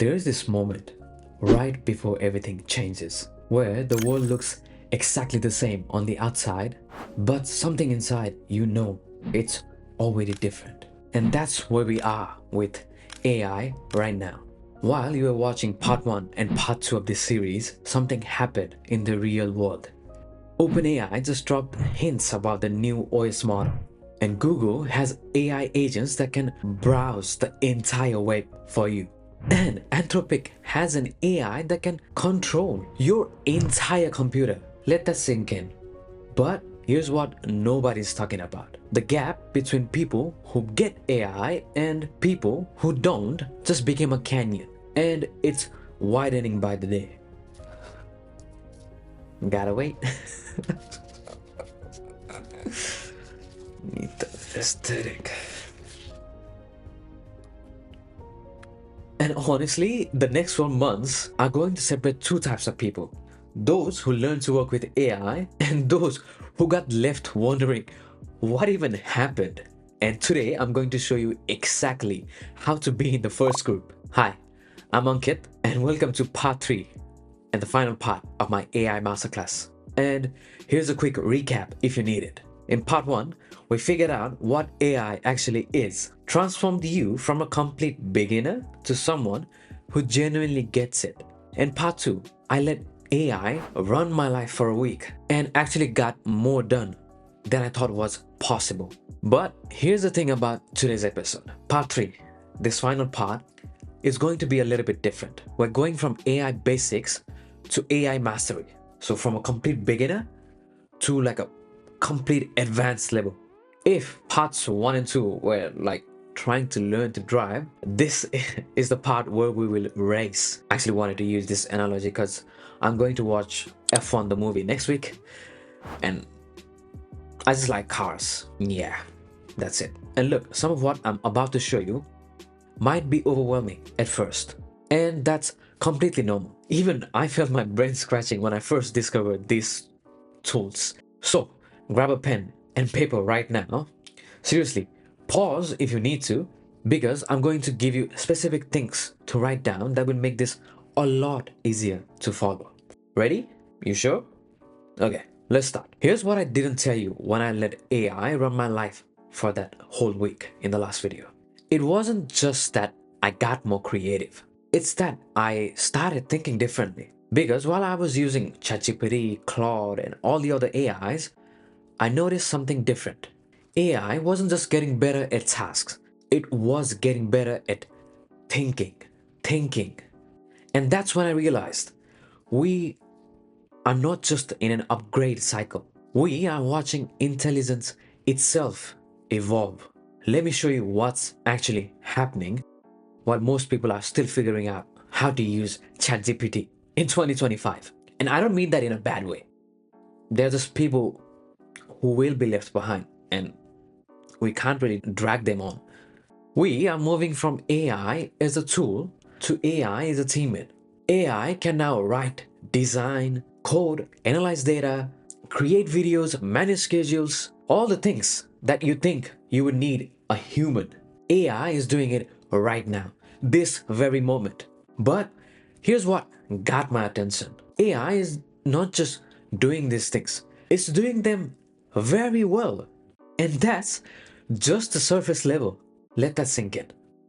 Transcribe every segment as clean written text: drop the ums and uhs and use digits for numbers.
There is this moment right before everything changes where the world looks exactly the same on the outside, but something inside it's already different. And that's where we are with AI right now. While you were watching part 1 and part 2 of this series, something happened in the real world. OpenAI just dropped hints about the new OS model, and Google has AI agents that can browse the entire web for you. And Anthropic has an AI that can control your entire computer. Let that sink in. But here's what nobody's talking about. The gap between people who get AI and people who don't just became a canyon, and it's widening by the day. Gotta wait. Need the aesthetic. And honestly, the next 1 months are going to separate two types of people. Those who learn to work with AI and those who got left wondering what even happened. And today I'm going to show you exactly how to be in the first group. Hi, I'm Ankit and welcome to part 3 and the final part of my AI masterclass. And here's a quick recap if you need it. In part 1, we figured out what AI actually is, transformed you from a complete beginner to someone who genuinely gets it. In part 2, I let AI run my life for a week and actually got more done than I thought was possible. But here's the thing about today's episode. Part 3, this final part, is going to be a little bit different. We're going from AI basics to AI mastery. So from a complete beginner to like a complete advanced level. If parts 1 and 2 were like trying to learn to drive, this is the part where we will race. I actually wanted to use this analogy because I'm going to watch F1 the movie next week and I just like cars. Yeah, that's it. And look, some of what I'm about to show you might be overwhelming at first, and that's completely normal. Even I felt my brain scratching when I first discovered these tools. So grab a pen and paper right now. Seriously, pause if you need to, because I'm going to give you specific things to write down that will make this a lot easier to follow. Ready? You sure? Okay, let's start. Here's what I didn't tell you when I let AI run my life for that whole week in the last video. It wasn't just that I got more creative. It's that I started thinking differently. Because while I was using ChatGPT, Claude, and all the other AIs, I noticed something different. AI wasn't just getting better at tasks, it was getting better at thinking. And that's when I realized we are not just in an upgrade cycle. We are watching intelligence itself evolve. Let me show you what's actually happening while most people are still figuring out how to use ChatGPT in 2025. And I don't mean that in a bad way. They're just people who will be left behind and we can't really drag them on. We are moving from AI as a tool to AI as a teammate. AI can now write, design, code, analyze data, create videos, manage schedules, all the things that you think you would need a human. AI is doing it right now, this very moment. But here's what got my attention. AI is not just doing these things, it's doing them very well. And that's just the surface level. Let that sink in.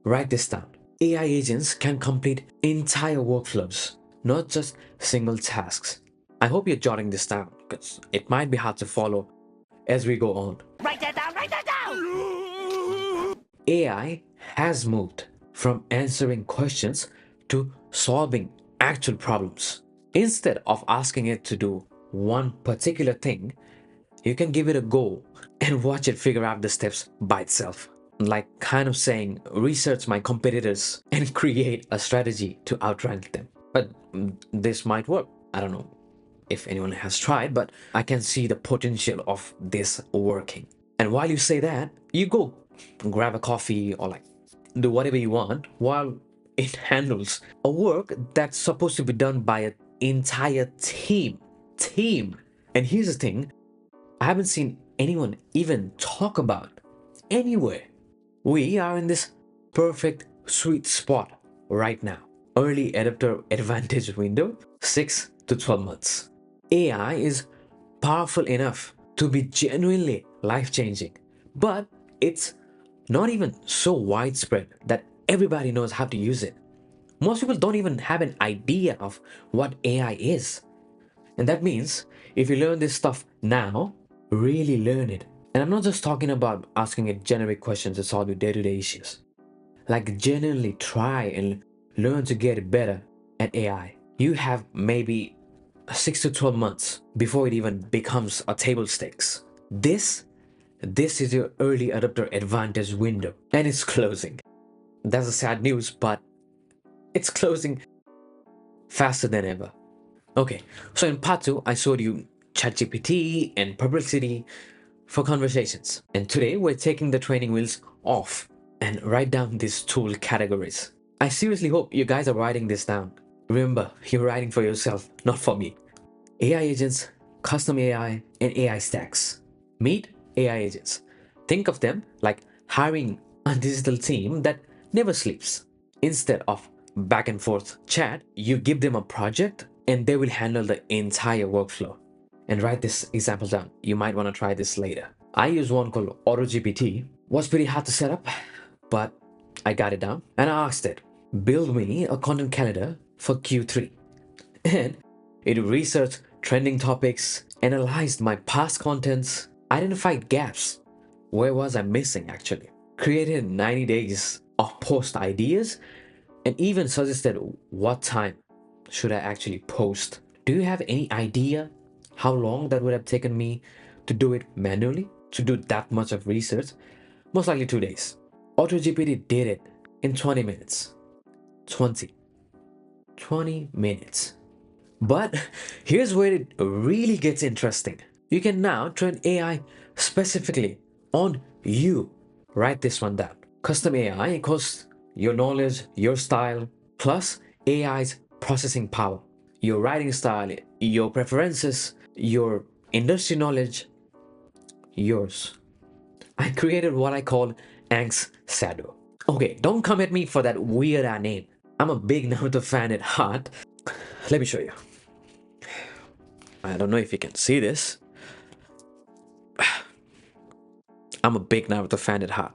Write this down. AI agents can complete entire workflows, not just single tasks. I hope you're jotting this down because it might be hard to follow as we go on. Write that down, write that down! AI has moved from answering questions to solving actual problems. Instead of asking it to do one particular thing, you can give it a goal and watch it figure out the steps by itself. Like kind of saying, research my competitors and create a strategy to outrank them. But this might work. I don't know if anyone has tried, but I can see the potential of this working. And while you say that, you go grab a coffee or like do whatever you want while it handles a work that's supposed to be done by an entire team. And here's the thing, I haven't seen anyone even talk about anywhere. We are in this perfect sweet spot right now. early adopter advantage window, 6 to 12 months. AI is powerful enough to be genuinely life-changing, but it's not even so widespread that everybody knows how to use it. Most people don't even have an idea of what AI is. And that means if you learn this stuff now, really learn it. And I'm not just talking about asking it generic questions to solve your day-to-day issues. Like genuinely try and learn to get better at AI. You have maybe 6 to 12 months before it even becomes a table stakes. This is your early adopter advantage window, and it's closing. That's a sad news, but it's closing faster than ever. Okay, so in part 2, I showed you ChatGPT and Perplexity for conversations. And today we're taking the training wheels off and write down these tool categories. I seriously hope you guys are writing this down. Remember, you're writing for yourself, not for me. AI agents, custom AI, and AI stacks. Meet AI agents. Think of them like hiring a digital team that never sleeps. Instead of back and forth chat, you give them a project and they will handle the entire workflow. And write this example down. You might want to try this later. I use one called AutoGPT. Was pretty hard to set up, but I got it down. And I asked it, build me a content calendar for Q3. And it researched trending topics, analyzed my past contents, identified gaps. Where was I missing actually? Created 90 days of post ideas and even suggested what time should I actually post. Do you have any idea how long that would have taken me to do it manually? To do that much of research? Most likely 2 days. AutoGPT did it in 20 minutes. 20 minutes. But here's where it really gets interesting. You can now train AI specifically on you. Write this one down. Custom AI equals your knowledge, your style, plus AI's processing power. Your writing style, your preferences, your industry knowledge, yours. I created what I call Angst Shadow. Okay, don't come at me for that weird name. I'm a big Naruto fan at heart. Let me show you. I don't know if you can see this. I'm a big Naruto fan at heart.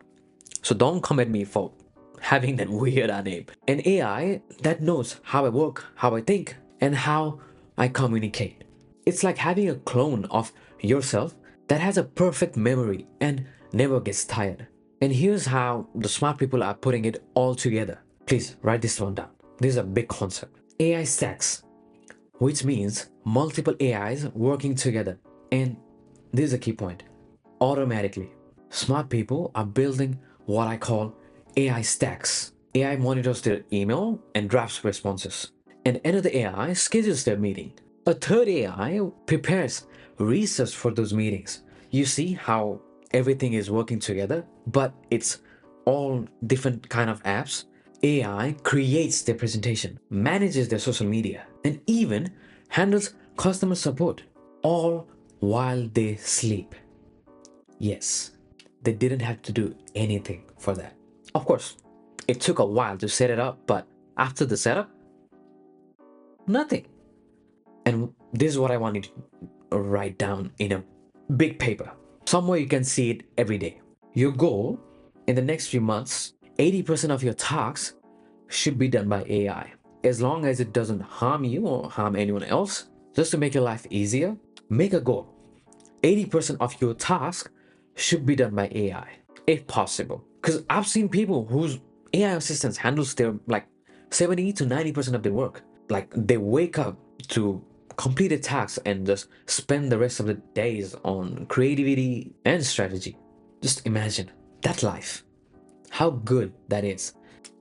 So don't come at me for having that weird name. An AI that knows how I work, how I think, and how I communicate. It's like having a clone of yourself that has a perfect memory and never gets tired. And here's how the smart people are putting it all together. Please write this one down. This is a big concept. AI stacks, which means multiple AIs working together. And this is a key point. Automatically. Smart people are building what I call AI stacks. AI monitors their email and drafts responses. And another AI schedules their meeting. A third AI prepares research for those meetings. You see how everything is working together, but it's all different kind of apps. AI creates their presentation, manages their social media, and even handles customer support, all while they sleep. Yes, they didn't have to do anything for that. Of course, it took a while to set it up, but after the setup, nothing. And this is what I wanted to write down in a big paper. Somewhere you can see it every day. Your goal in the next few months, 80% of your tasks should be done by AI. As long as it doesn't harm you or harm anyone else, just to make your life easier, make a goal. 80% of your task should be done by AI, if possible. Because I've seen people whose AI assistants handles their like 70 to 90% of their work. Like they wake up to complete a task and just spend the rest of the days on creativity and strategy. Just imagine that life. How good that is.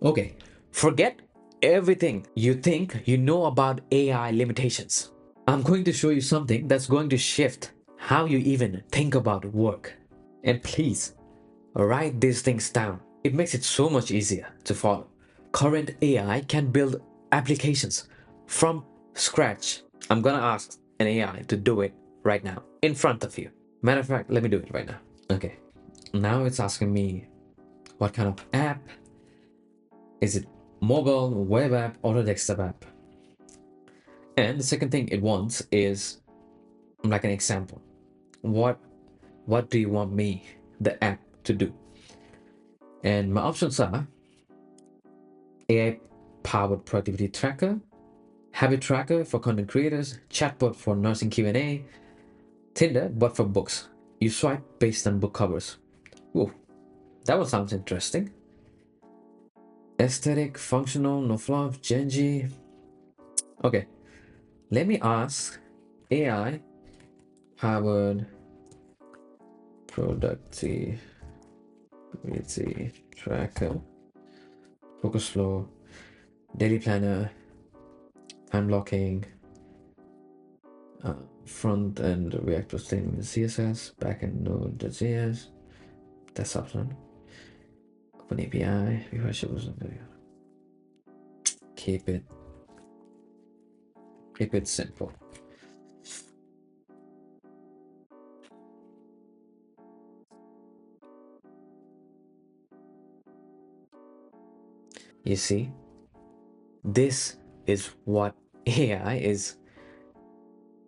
Okay, forget everything you think you know about AI limitations. I'm going to show you something that's going to shift how you even think about work. And please, write these things down. It makes it so much easier to follow. Current AI can build applications from scratch. I'm gonna ask an AI to do it right now in front of you. Matter of fact, let me do it right now. Okay, now it's asking me what kind of app is it mobile, web app, or a desktop app. And the second thing it wants is like an example. What do you want me, the app, to do? And my options are AI powered productivity tracker, habit tracker for content creators, chatbot for nursing Q&A, Tinder but for books. You swipe based on book covers. Whoa, that one sounds interesting. Aesthetic, functional, no fluff, Genji. Okay, let me ask AI powered productivity tracker, focus flow, daily planner, time blocking, front end React plus thing with CSS, backend Node.js, that's option. Open API, keep it simple. You see, this is what AI is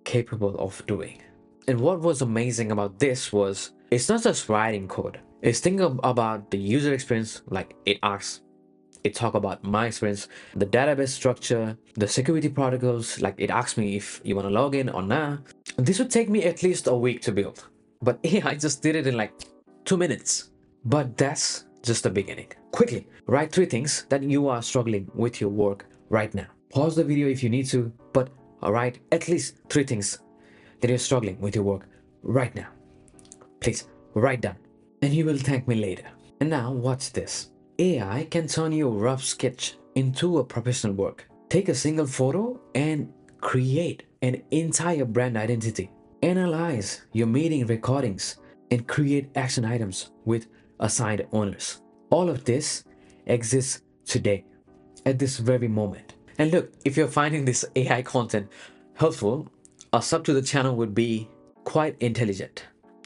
capable of doing. And what was amazing about this was it's not just writing code. It's thinking about the user experience, like it asks, it talk about my experience, the database structure, the security protocols, like it asks me if you want to log in or not. This would take me at least a week to build, but AI just did it in like 2 minutes. But that's just the beginning. Quickly, write 3 things that you are struggling with your work right now. Pause the video if you need to, but write at least 3 things that you're struggling with your work right now. Please write down, and you will thank me later. And now watch this. AI can turn your rough sketch into a professional work. Take a single photo and create an entire brand identity. Analyze your meeting recordings and create action items with assigned owners. All of this exists today, at this very moment. And look, if you're finding this AI content helpful, a sub to the channel would be quite intelligent.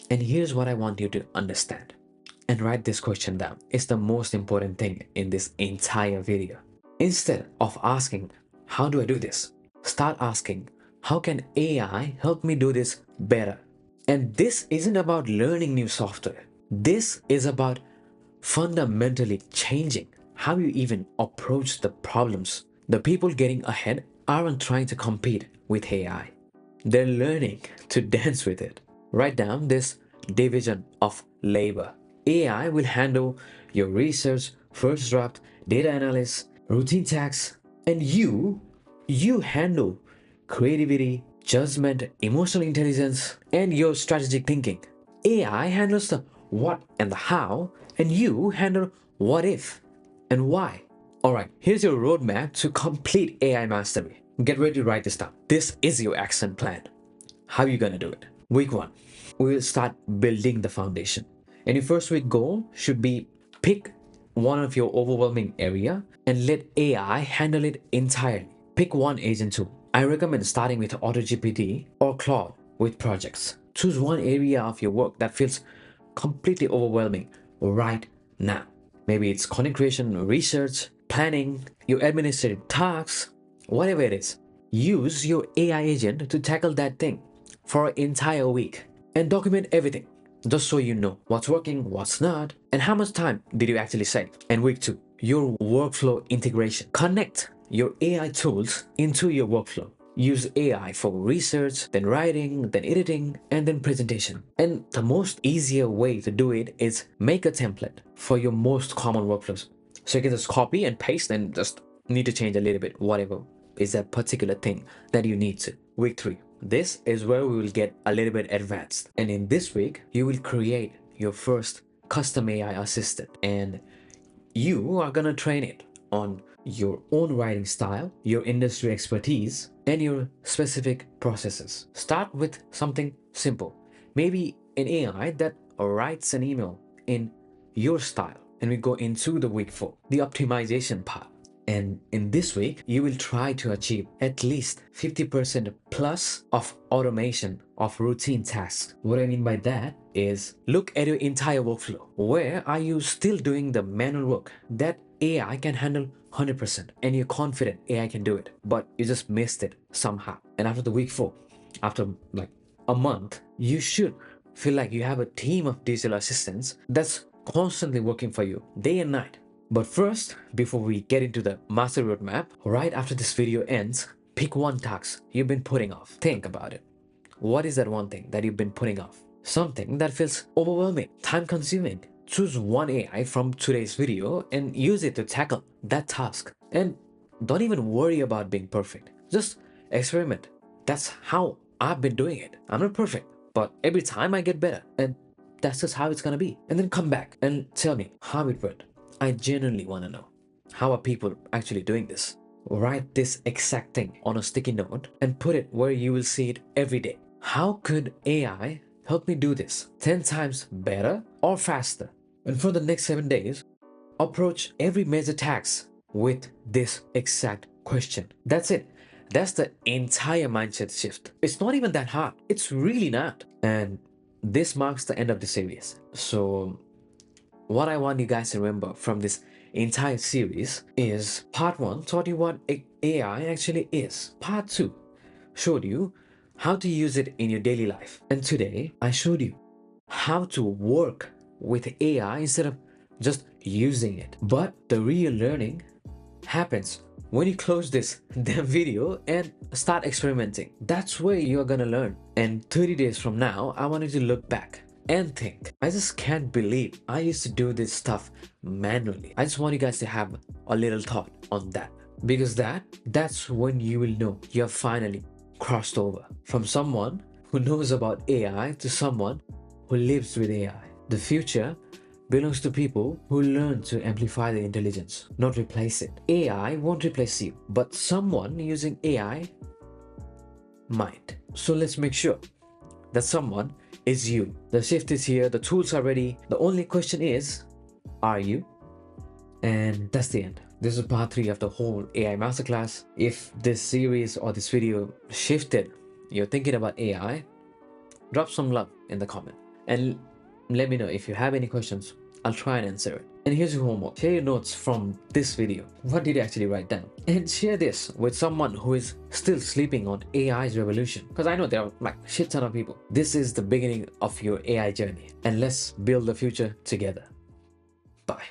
And here's what I want you to understand. And write this question down. It's the most important thing in this entire video. Instead of asking, how do I do this? Start asking, how can AI help me do this better? And this isn't about learning new software. This is about fundamentally changing how you even approach the problems. The people getting ahead aren't trying to compete with AI. They're learning to dance with it. Write down this division of labor. AI will handle your research, first draft, data analysis, routine tasks, and you handle creativity, judgment, emotional intelligence, and your strategic thinking. AI handles the what and the how, and you handle what if and why. Alright, here's your roadmap to complete AI mastery. Get ready to write this down. This is your action plan. How are you gonna do it? Week 1, we will start building the foundation. And your first week goal should be pick one of your overwhelming area and let AI handle it entirely. Pick one agent tool. I recommend starting with AutoGPT or Claude with projects. Choose one area of your work that feels completely overwhelming right now. Maybe it's content creation, research, planning, your administrative tasks, whatever it is. Use your AI agent to tackle that thing for an entire week and document everything just so you know what's working, what's not, and how much time did you actually save. And week 2, your workflow integration. Connect your AI tools into your workflow. Use AI for research, then writing, then editing, and then presentation. And the most easier way to do it is make a template for your most common workflows. So you can just copy and paste and just need to change a little bit, whatever is that particular thing that you need to. Week 3. This is where we will get a little bit advanced. And in this week, you will create your first custom AI assistant. And you are gonna train it on your own writing style, your industry expertise, and your specific processes. Start with something simple. Maybe an AI that writes an email in your style. And we go into the week 4, the optimization part. And in this week, you will try to achieve at least 50% plus of automation of routine tasks. What I mean by that is look at your entire workflow. Where are you still doing the manual work that AI can handle 100% and you're confident AI can do it, but you just missed it somehow. And after the week 4, after like a month, you should feel like you have a team of digital assistants that's constantly working for you day and night. But first, before we get into the master roadmap, right after this video ends, pick one task you've been putting off. Think about it. What is that one thing that you've been putting off? Something that feels overwhelming, time consuming. Choose one AI from today's video and use it to tackle that task. And don't even worry about being perfect. Just experiment. That's how I've been doing it. I'm not perfect, but every time I get better. And that's just how it's gonna be. And then come back and tell me how it went. I genuinely wanna know. How are people actually doing this? Write this exact thing on a sticky note and put it where you will see it every day. How could AI help me do this 10 times better or faster? And for the next 7 days, approach every major task with this exact question. That's it. That's the entire mindset shift. It's not even that hard. It's really not. And this marks the end of the series. So what I want you guys to remember from this entire series is part 1 taught you what AI actually is. Part 2 showed you how to use it in your daily life. And today I showed you how to work with AI instead of just using it. But the real learning happens when you close this damn video and start experimenting. That's where you're gonna learn. And 30 days from now, I want you to look back and think, I just can't believe I used to do this stuff manually. I just want you guys to have a little thought on that, because that's when you will know you have finally crossed over from someone who knows about AI to someone who lives with AI. The future belongs to people who learn to amplify their intelligence, not replace it. AI won't replace you, but someone using AI might. So let's make sure that someone is you. The shift is here, the tools are ready. The only question is, are you? And that's the end. This is part 3 of the whole AI masterclass. If this series or this video shifted your thinking about AI, drop some love in the comment and let me know if you have any questions. I'll try and answer it. And here's your homework. Share your notes from this video. What did you actually write down? And share this with someone who is still sleeping on AI's revolution. Because I know there are like shit ton of people. This is the beginning of your AI journey. And let's build the future together. Bye.